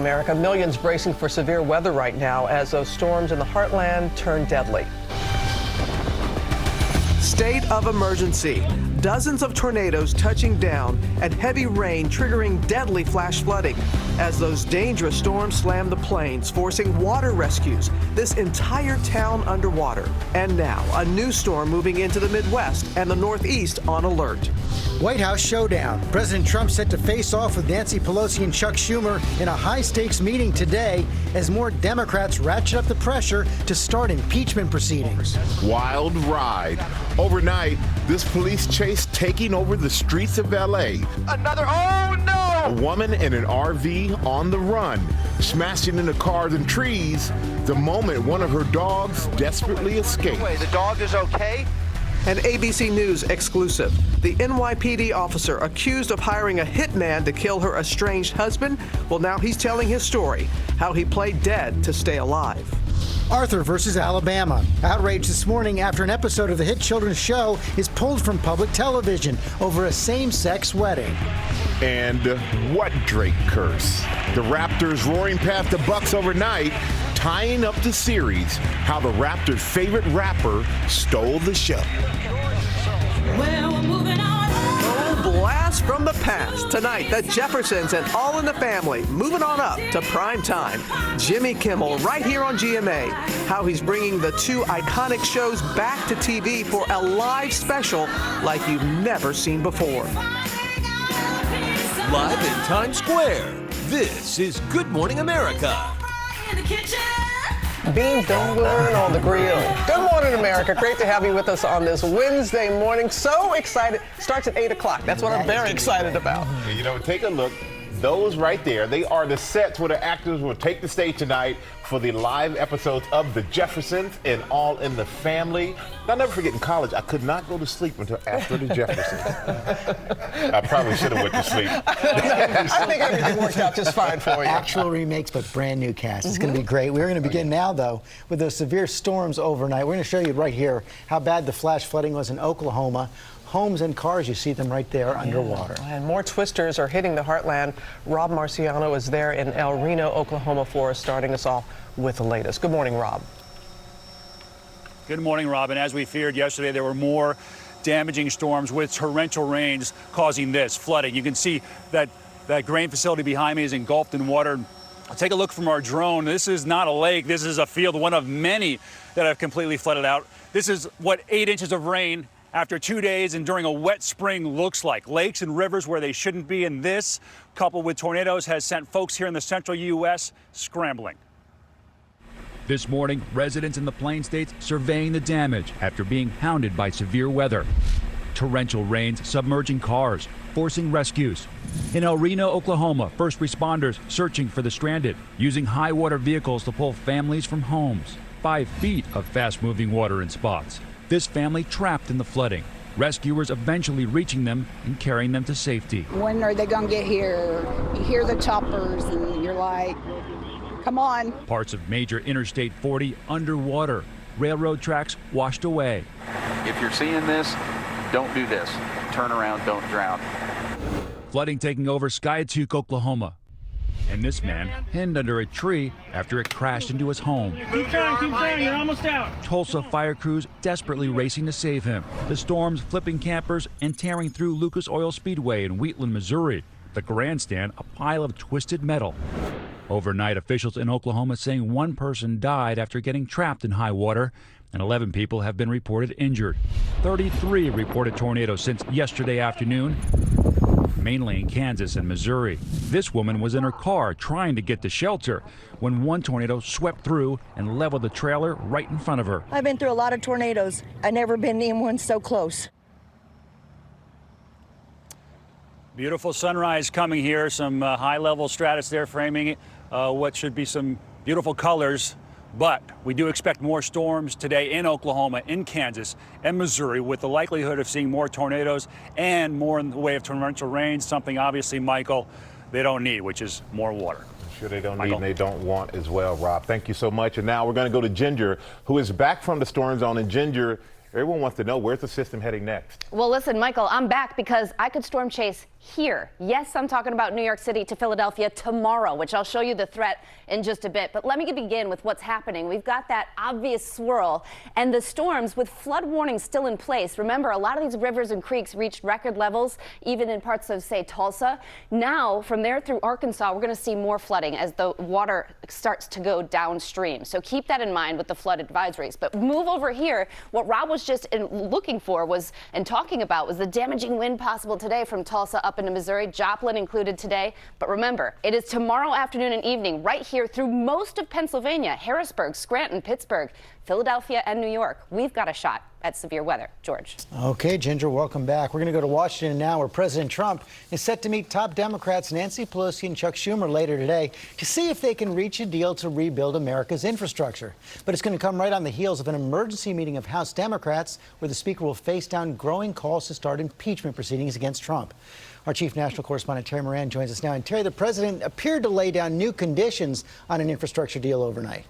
America, millions bracing for severe weather right now as those storms in the heartland turn deadly. State of emergency. Dozens of tornadoes touching down and heavy rain triggering deadly flash flooding as those dangerous storms slam the plains, forcing water rescues. This entire town underwater. And now a new storm moving into the Midwest and the Northeast on alert. White House showdown. President Trump set to face off with Nancy Pelosi and Chuck Schumer in a high-stakes meeting today as more Democrats ratchet up the pressure to start impeachment proceedings. Wild ride. Overnight, this police chase taking over the streets of L.A. Oh no! A woman in an RV on the run, smashing into cars and trees the moment one of her dogs desperately escaped. Wait, the dog is okay? An ABC News exclusive. The NYPD officer accused of hiring a hitman to kill her estranged husband, well, now he's telling his story, how he played dead to stay alive. Arthur versus Alabama. Outrage this morning after an episode of the hit children's show is pulled from public television over a same-sex wedding. And what Drake curse? The Raptors roaring past the Bucks overnight, tying up the series, how the Raptors' favorite rapper stole the show. Blast from the past. Tonight, the Jeffersons and All in the Family moving on up to prime time. Jimmy Kimmel right here on GMA. How he's bringing the two iconic shows back to TV for a live special like you've never seen before. Live in Times Square, this is Good Morning America. Being dangling on the grill. Good morning, America. Great to have you with us on this Wednesday morning. So excited. Starts at 8 o'clock. That's what I'm very excited about. You know, take a look. Those right there, they are the sets where the actors will take the stage tonight for the live episodes of The Jeffersons and All in the Family. I'll never forget in college, I could not go to sleep until after The Jeffersons. I probably should have went to sleep. I think everything worked out just fine for you. Actual remakes, but brand new cast. It's going to be great. We're going to begin now, though, with those severe storms overnight. We're going to show you right here how bad the flash flooding was in Oklahoma. Homes and cars, you see them right there underwater. And more twisters are hitting the heartland. Rob Marciano is there in El Reno, Oklahoma for us, starting us off with the latest. Good morning, Rob. Good morning, Rob. And as we feared yesterday, there were more damaging storms with torrential rains causing this flooding. You can see that grain facility behind me is engulfed in water. Take a look from our drone. This is not a lake. This is a field, one of many that have completely flooded out. This is what 8 inches of rain after 2 days and during a wet spring looks like. Lakes and rivers where they shouldn't be, and this, coupled with tornadoes, has sent folks here in the central U.S. scrambling. This morning, residents in the Plain States surveying the damage after being hounded by severe weather. Torrential rains submerging cars, forcing rescues. In El Reno, Oklahoma, first responders searching for the stranded, using high water vehicles to pull families from homes. 5 feet of fast-moving water in spots. This family trapped in the flooding. Rescuers eventually reaching them and carrying them to safety. When are they going to get here? You hear the choppers and you're like, come on. Parts of major Interstate 40 underwater. Railroad tracks washed away. If you're seeing this, don't do this. Turn around, don't drown. Flooding taking over Skiatook, Oklahoma. And this man pinned under a tree after it crashed into his home. Keep trying, you're almost out. Tulsa fire crews desperately racing to save him. The storms flipping campers and tearing through Lucas Oil Speedway in Wheatland, Missouri. The grandstand, a pile of twisted metal. Overnight, officials in Oklahoma saying 1 person died after getting trapped in high water, and 11 people have been reported injured. 33 reported tornadoes since yesterday afternoon, mainly in Kansas and Missouri. This woman was in her car trying to get to shelter when one tornado swept through and leveled the trailer right in front of her. I've been through a lot of tornadoes. I've never been in one so close. Beautiful sunrise coming here. Some high-level stratus there framing what should be some beautiful colors. But we do expect more storms today in Oklahoma, in Kansas, and Missouri, with the likelihood of seeing more tornadoes and more in the way of torrential rain, something obviously, Michael, they don't need, which is more water. I'm sure they don't need and they don't want as well, Rob. Thank you so much. And now we're going to go to Ginger, who is back from the storm zone. And Ginger, Everyone wants to know, where's the system heading next? Well, listen, Michael, I'm back because I could storm chase here. Yes, I'm talking about New York City to Philadelphia tomorrow, which I'll show you the threat in just a bit. But let me begin with what's happening. We've got that obvious swirl and the storms with flood warnings still in place. Remember, a lot of these rivers and creeks reached record levels, even in parts of, say, Tulsa. Now, from there through Arkansas, we're going to see more flooding as the water starts to go downstream. So keep that in mind with the flood advisories. But move over here. What Rob was just looking for was and talking about was the damaging wind possible today from Tulsa up into Missouri, Joplin included today. But remember, it is tomorrow afternoon and evening right here through most of Pennsylvania, Harrisburg, Scranton, Pittsburgh, Philadelphia, and New York. We've got a shot at severe weather. George. Okay, Ginger, welcome back. We're going to go to Washington now, where President Trump is set to meet top Democrats Nancy Pelosi and Chuck Schumer later today to see if they can reach a deal to rebuild America's infrastructure. But it's going to come right on the heels of an emergency meeting of House Democrats where the Speaker will face down growing calls to start impeachment proceedings against Trump. Our chief national correspondent, Terry Moran, joins us now. And Terry, the president appeared to lay down new conditions on an infrastructure deal overnight.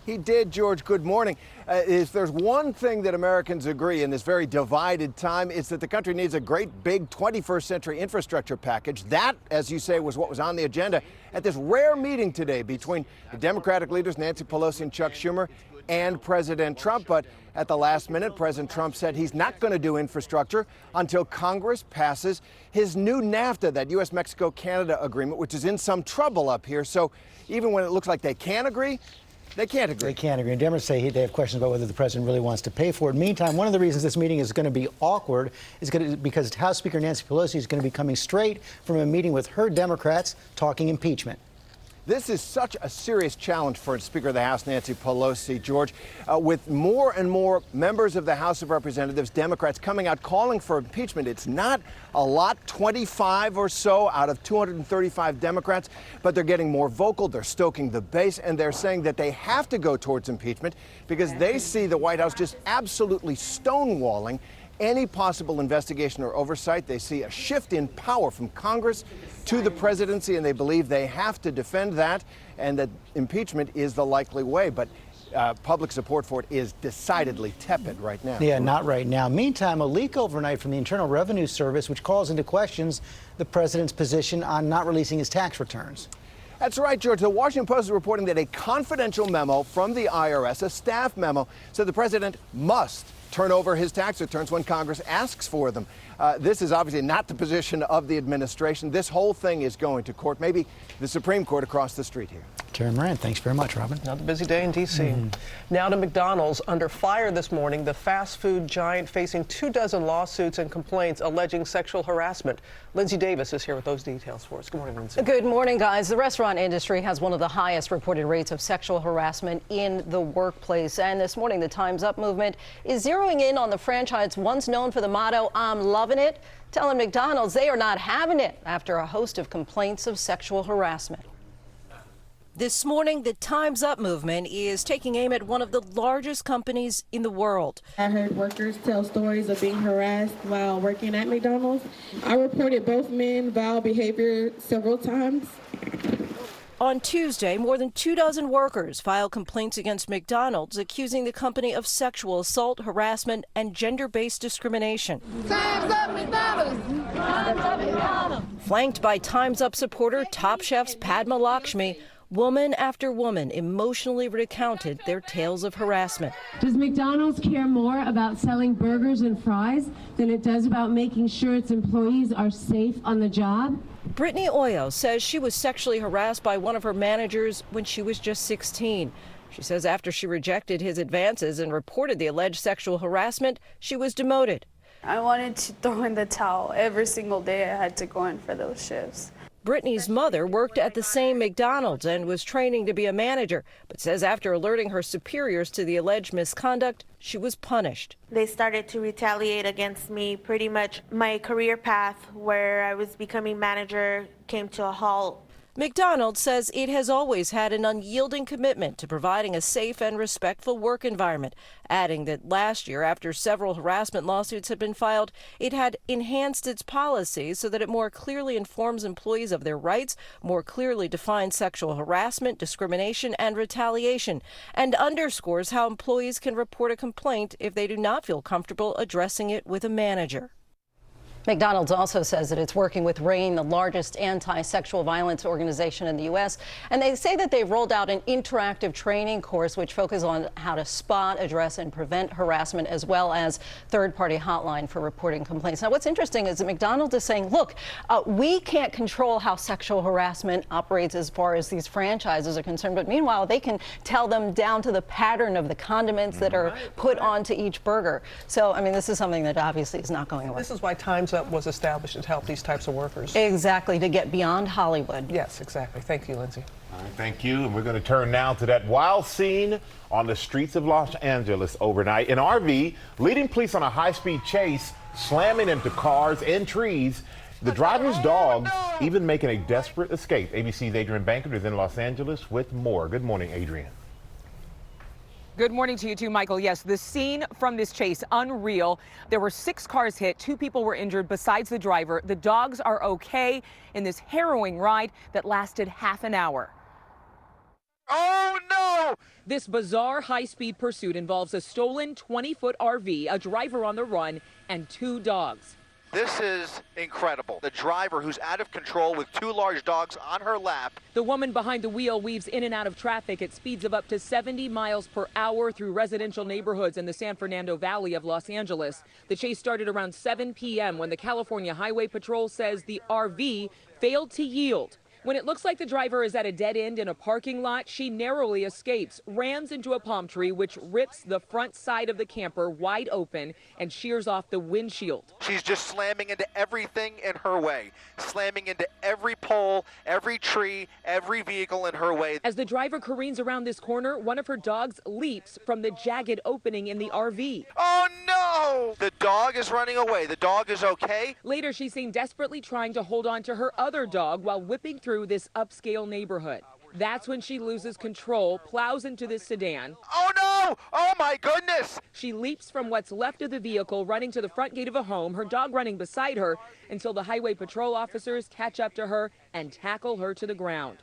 He did, George. Good morning. If there's one thing that Americans agree in this very divided time, it's that the country needs a great big 21st century infrastructure package. That, as you say, was what was on the agenda at this rare meeting today between the Democratic leaders, Nancy Pelosi and Chuck Schumer, and President Trump. But at the last minute, President Trump said he's not going to do infrastructure until Congress passes his new NAFTA, that U.S.-Mexico-Canada agreement, which is in some trouble up here. So even when it looks like they can agree, they can't agree. They can't agree. And Democrats say they have questions about whether the president really wants to pay for it. Meantime, one of the reasons this meeting is going to be awkward is because House Speaker Nancy Pelosi is going to be coming straight from a meeting with her Democrats talking impeachment. This is such a serious challenge for Speaker of the House, Nancy Pelosi, George, with more and more members of the House of Representatives, Democrats, coming out calling for impeachment. It's not a lot, 25 or so out of 235 Democrats, but they're getting more vocal. They're stoking the base, and they're saying that they have to go towards impeachment because they see the White House just absolutely stonewalling any possible investigation or oversight. They see a shift in power from Congress to the presidency, and they believe they have to defend that, and that impeachment is the likely way. But public support for it is decidedly tepid right now. Yeah, not right now. Meantime, a leak overnight from the Internal Revenue Service, which calls into questions the president's position on not releasing his tax returns. That's right, George. The Washington Post is reporting that a confidential memo from the IRS, a staff memo, said the president must turn over his tax returns when Congress asks for them. This is obviously not the position of the administration. This whole thing is going to court, maybe the Supreme Court across the street here. Terry Moran, thanks very much, Robin. Another busy day in D.C. Now to McDonald's, under fire this morning, the fast food giant facing 24 lawsuits and complaints alleging sexual harassment. Lindsay Davis is here with those details for us. Good morning, Lindsay. Good morning, guys. The restaurant industry has one of the highest reported rates of sexual harassment in the workplace. And this morning, the Time's Up movement is zeroing in on the franchise once known for the motto, "I'm loving it," telling McDonald's they are not having it after a host of complaints of sexual harassment. This morning, the Time's Up movement is taking aim at one of the largest companies in the world. I heard workers tell stories of being harassed while working at McDonald's. I reported both men vile behavior several times. On Tuesday, more than 24 workers filed complaints against McDonald's, accusing the company of sexual assault, harassment, and gender-based discrimination. Time's up, McDonald's! Time's up, McDonald's! Flanked by Time's Up supporter Top Chef's Padma Lakshmi, woman after woman emotionally recounted their tales of harassment. Does McDonald's care more about selling burgers and fries than it does about making sure its employees are safe on the job? Brittany Oyo says she was sexually harassed by one of her managers when she was just 16. She says after she rejected his advances and reported the alleged sexual harassment, she was demoted. I wanted to throw in the towel. Every single day I had to go in for those shifts. Brittany's mother worked at the same McDonald's and was training to be a manager, but says after alerting her superiors to the alleged misconduct, she was punished. They started to retaliate against me. Pretty much my career path where I was becoming manager came to a halt. McDonald's says it has always had an unyielding commitment to providing a safe and respectful work environment, adding that last year, after several harassment lawsuits had been filed, it had enhanced its policies so that it more clearly informs employees of their rights, more clearly defines sexual harassment, discrimination, and retaliation, and underscores how employees can report a complaint if they do not feel comfortable addressing it with a manager. McDonald's also says that it's working with RAIN, the largest anti-sexual violence organization in the U.S., and they say that they've rolled out an interactive training course which focuses on how to spot, address, and prevent harassment, as well as third-party hotline for reporting complaints. Now, what's interesting is that McDonald's is saying, look, we can't control how sexual harassment operates as far as these franchises are concerned, but meanwhile, they can tell them down to the pattern of the condiments that are put onto each burger. So, I mean, this is something that obviously is not going away. This is why Time's Up was established to help these types of workers. Exactly, to get beyond Hollywood. Yes, exactly. Thank you, Lindsay. All right, thank you. And we're going to turn now to that wild scene on the streets of Los Angeles overnight. An RV leading police on a high-speed chase, slamming into cars and trees. The driver's dogs even making a desperate escape. ABC's Adrian Bankert is in Los Angeles with more. Good morning, Adrian. Good morning to you too, Michael. Yes, the scene from this chase, unreal. There were 6 cars hit, 2 people were injured besides the driver. The dogs are okay in this harrowing ride that lasted half an hour. Oh no! This bizarre high-speed pursuit involves a stolen 20-foot RV, a driver on the run, and 2 dogs. This is incredible. The driver, who's out of control with 2 large dogs on her lap. The woman behind the wheel weaves in and out of traffic at speeds of up to 70 miles per hour through residential neighborhoods in the San Fernando Valley of Los Angeles. The chase started around 7 p.m. when the California Highway Patrol says the RV failed to yield. When it looks like the driver is at a dead end in a parking lot, she narrowly escapes, rams into a palm tree, which rips the front side of the camper wide open and shears off the windshield. She's just slamming into everything in her way, slamming into every pole, every tree, every vehicle in her way. As the driver careens around this corner, one of her dogs leaps from the jagged opening in the RV. Oh no! The dog is running away. The dog is okay. Later, she's seen desperately trying to hold on to her other dog while whipping through this upscale neighborhood. That's when she loses control, plows into this sedan. Oh no! Oh my goodness! She leaps from what's left of the vehicle, running to the front gate of a home, her dog running beside her, until the highway patrol officers catch up to her and tackle her to the ground.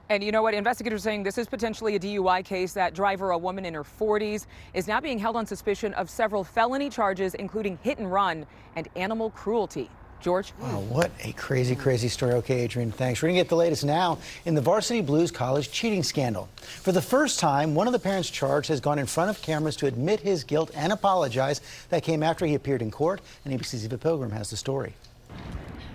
And you know what? Investigators are saying this is potentially a DUI case. That driver, a woman in her 40s, is now being held on suspicion of several felony charges, including hit and run and animal cruelty. George? Wow, what a crazy, crazy story. Okay, Adrian, thanks. We're going to get the latest now in the Varsity Blues College cheating scandal. For the first time, one of the parents charged has gone in front of cameras to admit his guilt and apologize. That came after he appeared in court, and ABC's Eva Pilgrim has the story.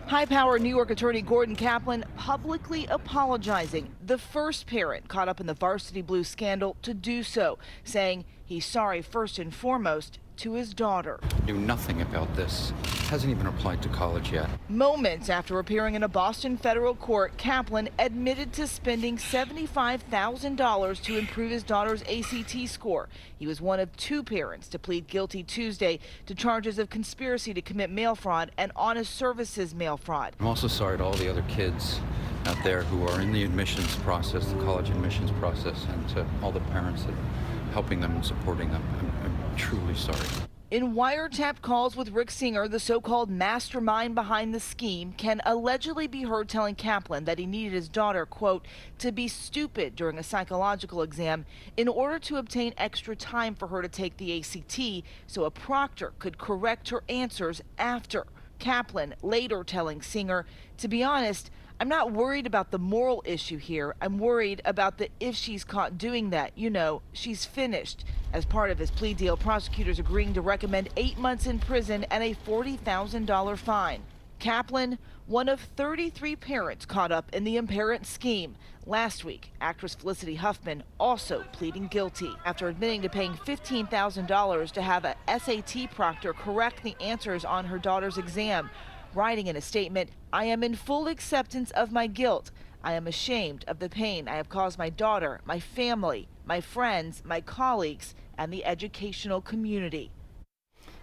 High-powered New York attorney Gordon Kaplan publicly apologizing, the first parent caught up in the Varsity Blues scandal to do so, saying he's sorry first and foremost to his daughter. Knew nothing about this. Hasn't even applied to college yet. Moments after appearing in a Boston federal court, Kaplan admitted to spending $75,000 to improve his daughter's ACT score. He was one of 2 parents to plead guilty Tuesday to charges of conspiracy to commit mail fraud and honest services mail fraud. I'm also sorry to all the other kids out there who are in the admissions process, the college admissions process, and to all the parents that are helping them and supporting them. I'm truly sorry. In wiretapped calls with Rick Singer, the so-called mastermind behind the scheme can allegedly be heard telling Kaplan that he needed his daughter, quote, to be stupid during a psychological exam in order to obtain extra time for her to take the ACT so a proctor could correct her answers after. Kaplan later telling Singer, to be honest, I'm not worried about the moral issue here. I'm worried about the if she's caught doing that, you know, she's finished. As part of his plea deal, prosecutors agreeing to recommend 8 months in prison and a $40,000 fine. Kaplan, one of 33 parents caught up in the apparent scheme. Last week, actress Felicity Huffman also pleading guilty after admitting to paying $15,000 to have a SAT proctor correct the answers on her daughter's exam. Writing in a statement, I am in full acceptance of my guilt. I am ashamed of the pain I have caused my daughter, my family, my friends, my colleagues, and the educational community.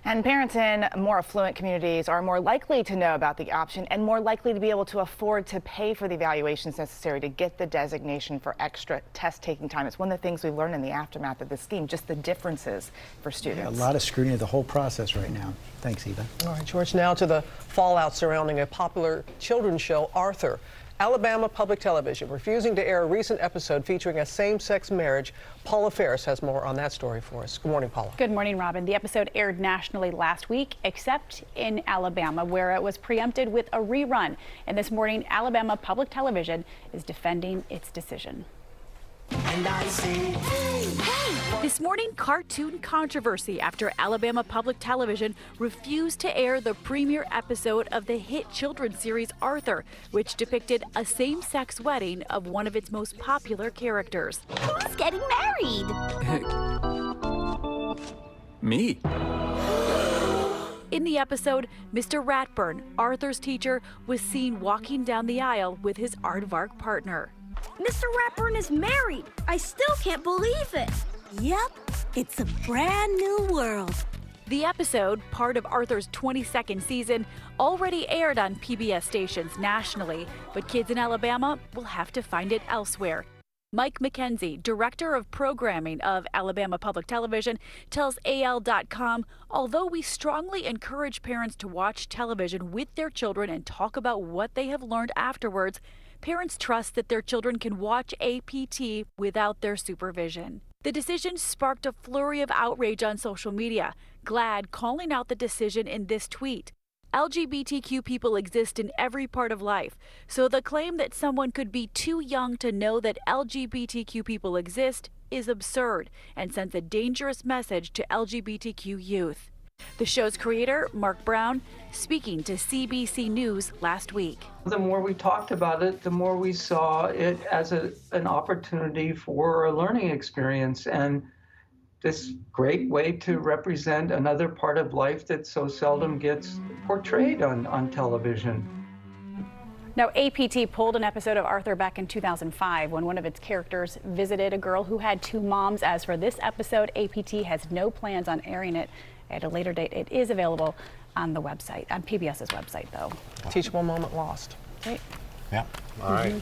And parents in more affluent communities are more likely to know about the option and more likely to be able to afford to pay for the evaluations necessary to get the designation for extra test taking time. It's one of the things we learned in the aftermath of this scheme, just the differences for students. Yeah, a lot of scrutiny of the whole process right now. Thanks, Eva. All right, George, now to the fallout surrounding a popular children's show, Arthur. Alabama Public Television refusing to air a recent episode featuring a same-sex marriage. Paula Ferris has more on that story for us. Good morning, Paula. Good morning, Robin. The episode aired nationally last week, except in Alabama, where it was preempted with a rerun. And this morning, Alabama Public Television is defending its decision. And I say, hey. This morning, cartoon controversy after Alabama Public Television refused to air the premiere episode of the hit children's series Arthur, which depicted a same-sex wedding of one of its most popular characters. Who's getting married? Me. In the episode, Mr. Ratburn, Arthur's teacher, was seen walking down the aisle with his aardvark partner. Mr. Ratburn is married. I still can't believe it. Yep, it's a brand new world. The episode, part of Arthur's 22nd season, already aired on PBS stations nationally, but kids in Alabama will have to find it elsewhere. Mike McKenzie, director of programming of Alabama Public Television, tells AL.com, although we strongly encourage parents to watch television with their children and talk about what they have learned afterwards, parents trust that their children can watch APT without their supervision. The decision sparked a flurry of outrage on social media, GLAAD calling out the decision in this tweet. LGBTQ people exist in every part of life, so the claim that someone could be too young to know that LGBTQ people exist is absurd and sends a dangerous message to LGBTQ youth. The show's creator, Mark Brown, speaking to CBC News last week. The more we talked about it, the more we saw it as an opportunity for a learning experience and this great way to represent another part of life that so seldom gets portrayed on television. Now, APT pulled an episode of Arthur back in 2005 when one of its characters visited a girl who had two moms. As for this episode, APT has no plans on airing it at a later date. It is available on the website, on PBS's website, though. Teachable moment lost. Great. Yeah. All right.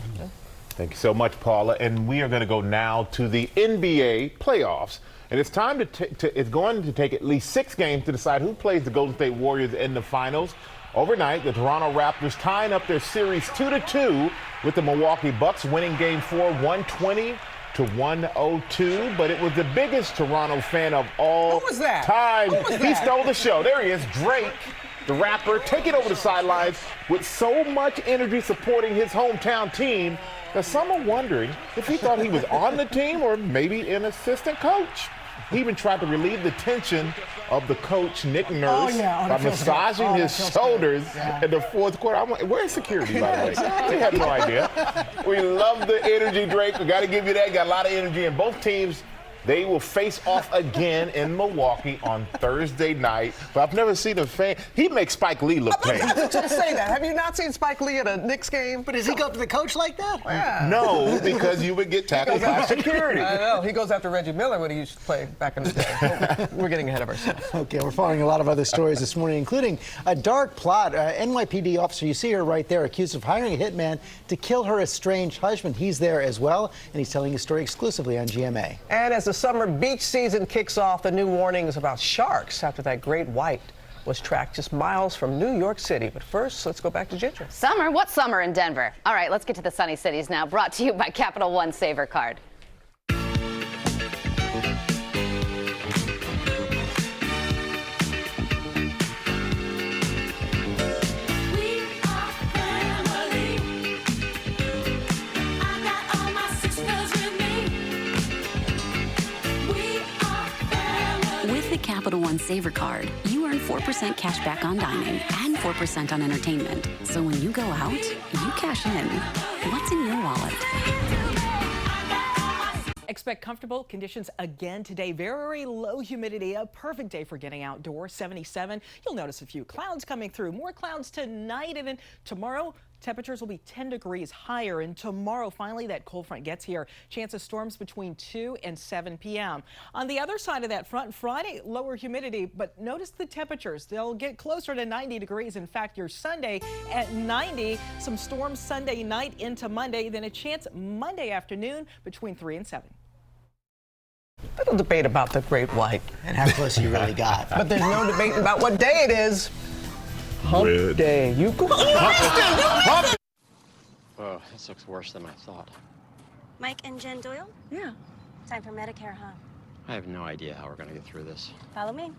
Thank you so much, Paula. And we are going to go now to the NBA playoffs. And it's time it's going to take at least 6 games to decide who plays the Golden State Warriors in the finals. Overnight, the Toronto Raptors tying up their series 2-2 with the Milwaukee Bucks, winning Game 4 120-102. But it was the biggest Toronto fan of all time. He stole the show. There he is, Drake, the rapper, taking over the sidelines with so much energy supporting his hometown team that some are wondering if he thought he was on the team or maybe an assistant coach. He even tried to relieve the tension of the coach, Nick Nurse, by massaging his shoulders in the fourth quarter. I'm like, where's security, by the way? We have no idea. We love the energy, Drake. We got to give you that. Got a lot of energy. And both teams, they will face off again in Milwaukee on Thursday night. But I've never seen a fan. He makes Spike Lee look tame. I was just say that. Have you not seen Spike Lee at a Knicks game? But does he go up to the coach like that? Yeah. No, because you would get tackled by security. I know. He goes after Reggie Miller when he used to play back in the day. We're getting ahead of ourselves. Okay, we're following a lot of other stories this morning, including a dark plot. NYPD officer, you see her right there, accused of hiring a hitman to kill her estranged husband. He's there as well, and he's telling his story exclusively on GMA. And as the summer beach season kicks off, the new warnings about sharks after that great white was tracked just miles from New York City. But first, let's go back to Ginger. Summer? What summer in Denver? All right, let's get to the sunny cities now. Brought to you by Capital One Saver Card. Capital One Saver Card, you earn 4% cash back on dining and 4% on entertainment. So when you go out, you cash in. What's in your wallet? Expect comfortable conditions again today. Very low humidity, a perfect day for getting outdoors. 77. You'll notice a few clouds coming through. More clouds tonight, and then tomorrow Temperatures will be 10 degrees higher, and tomorrow finally that cold front gets here. Chance of storms between 2 and 7 p.m. On the other side of that front, Friday, lower humidity, but notice the temperatures. They'll get closer to 90 degrees. In fact, your Sunday at 90, some storms Sunday night into Monday, then a chance Monday afternoon between 3 and 7. Little debate about the great white. And how close you really got. But there's no debate about what day it is. Hump day. You go. Oh, this looks worse than I thought. Mike and Jen Doyle? Yeah. Time for Medicare, huh? I have no idea how we're going to get through this. Follow me.